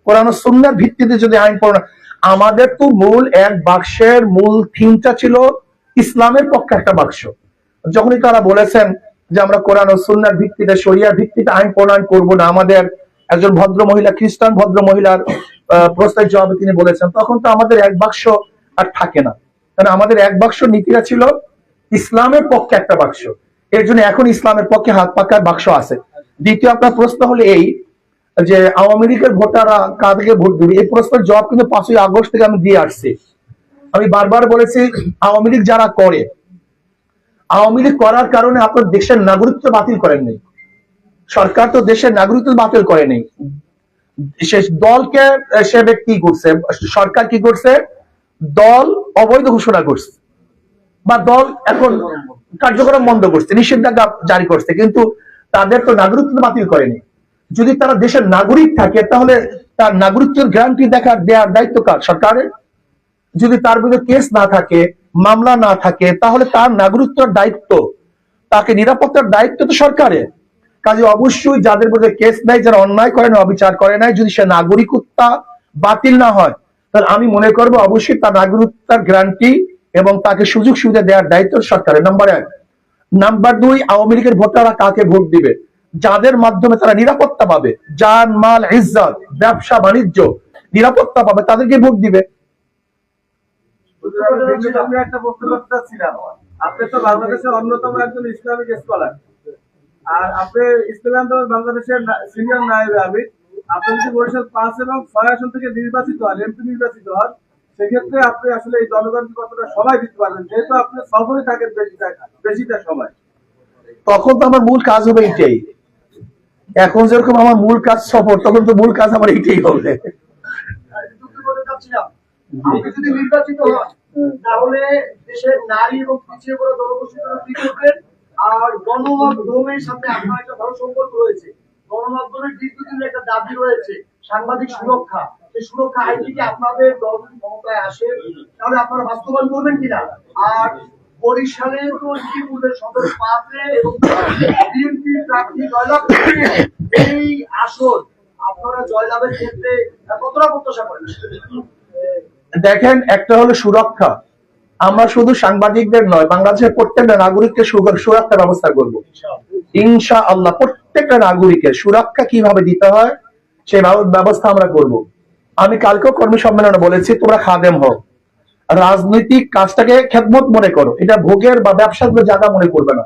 কোরআন ও সুন্নাহর ভিত্তিতে যদি আইন প্রণয়ন, আমাদের তো মূল এক বাক্সের মূল থিমটা ছিল ইসলামের পক্ষে একটা বাক্স। যখনই তারা বলেছেন যে আমরা কোরআন ও সুন্নাহর ভিত্তিতে শরিয়ার ভিত্তিতে আইন প্রণয়ন করব না, আমাদের একজন ভদ্র মহিলা, খ্রিস্টান ভদ্র মহিলার প্রশ্নের জবাবে তিনি বলেছেন, তখন তো আমাদের এক বাক্স আর থাকে না। কারণ আমাদের এক বাক্স নীতিটা ছিল ইসলামের পক্ষে একটা বাক্স। এর জন্য এখন ইসলামের পক্ষে হাত পাকার বাক্স আছে। দ্বিতীয় আপনার প্রশ্ন হলো এই যে আওয়ামী লীগের ভোটাররা কাদেরকে ভোট দেবে, এই প্রশ্নের জবাব কিন্তু 5ই আগস্ট থেকে আমি দিয়ে আসছি। আমি বারবার বলেছি, আওয়ামী লীগ যারা করে, আওয়ামী লীগ করার কারণে আপনার দেশের নাগরিকত্ব বাতিল করেন নাই। সরকার তো দেশের নাগরিকত্ব বাতিল করে নেই, সে দলকে সে ব্যক্তি করছে, সরকার কি করছে, দল অবৈধ ঘোষণা করছে বা দল এখন কার্যক্রম বন্ধ করছে, নিষেধাজ্ঞা জারি করছে, কিন্তু তাদের তো নাগরিকত্ব বাতিল করেনি। যদি তারা দেশের নাগরিক থাকে তাহলে তার নাগরিকত্বের গ্যারান্টি দেওয়ার দায়িত্ব কার? সরকারের। যদি তার বিরুদ্ধে কেস না থাকে, মামলা না থাকে, তাহলে তার নাগরিকত্বের দায়িত্ব, তাকে নিরাপত্তার দায়িত্ব তো সরকারের। কাজে অবশ্যই যাদের বিরুদ্ধে কেস নাই, যারা অন্যায় করে না, অবিচার করে নাই, যদি সে নাগরিকত্ব বাতিল না হয়, তাহলে আমি মনে করবো অবশ্যই তার নাগরিকতার গ্যারান্টি এবং তাকে সুযোগ সুবিধা দেওয়ার দায়িত্ব সরকারের। নাম্বার 1। নাম্বার 2, আওয়ামী লীগের ভোটাররা কাকে ভোট দিবে? যাদের মাধ্যমে তারা নিরাপত্তা পাবে, জান মাল ইজ্জত, ব্যবসা বাণিজ্য নিরাপত্তা পাবে, তাদেরকে ভোট দিবে। আমি একটা প্রশ্ন করতে চাচ্ছিলাম, আপনি তো বাংলাদেশের অন্যতম একজন ইসলামিক স্কলার, আর আপনি ইসলাম বাংলাদেশের সিনিয়র নায়েবে আমির। আপনি যদি বরিশাল 5 এবং 6 আসন থেকে নির্বাচিত হন, এমপি নির্বাচিত হন, সেক্ষেত্রে আপনি আসলে এই জনগণকে কতটা সময় দিতে পারবেন, যেহেতু আপনি সফরে থাকেন বেশিটা সময়? তখন তো আমার মূল কাজ হবে এইটাই। এখন যেরকম আমার মূল কাজ সফর, তখন তো মূল কাজ আমার এইটাই হবে। আপনি যদি নির্বাচিত হন, তাহলে দেশের নারী এবং পিছিয়ে পড়া জনগোষ্ঠীর কি করবেন? আর গণমাধ্যমের সাথে আপনার একটা ভালো সম্পর্ক রয়েছে, গণমাধ্যমের দীর্ঘদিনের একটা দাবি রয়েছে সাংবাদিক সুরক্ষা, সেই সুরক্ষা আইনটিকে আপনাদের দল যদি ক্ষমতায় আসে তাহলে আপনারা বাস্তবায়ন করবেন কিনা? আর বরিশালে তো ইতিপূর্বে সদর 5-এ এবং বিএনপি প্রার্থী জয়লাভ করেছে, এই আসন আপনারা জয়লাভের ক্ষেত্রে কতটা প্রত্যাশা করেন? দেখেন, একটা হলো সুরক্ষা। আমরা শুধু সাংবাদিকদের নয়, বাংলাদেশের প্রত্যেকটা নাগরিককে সুরক্ষার ব্যবস্থা করব ইনশাআল্লাহ। প্রত্যেকটা নাগরিকের সুরক্ষা কিভাবে দিতে হয় সেই ব্যবস্থা আমরা করব। আমি কালকেও কর্মী সম্মেলনে বলেছি, তোমরা খাদেম হও, রাজনৈতিক কাজটাকে খেদমত মনে করো, এটা ভোগের বা ব্যবসার জায়গা মনে করবে না।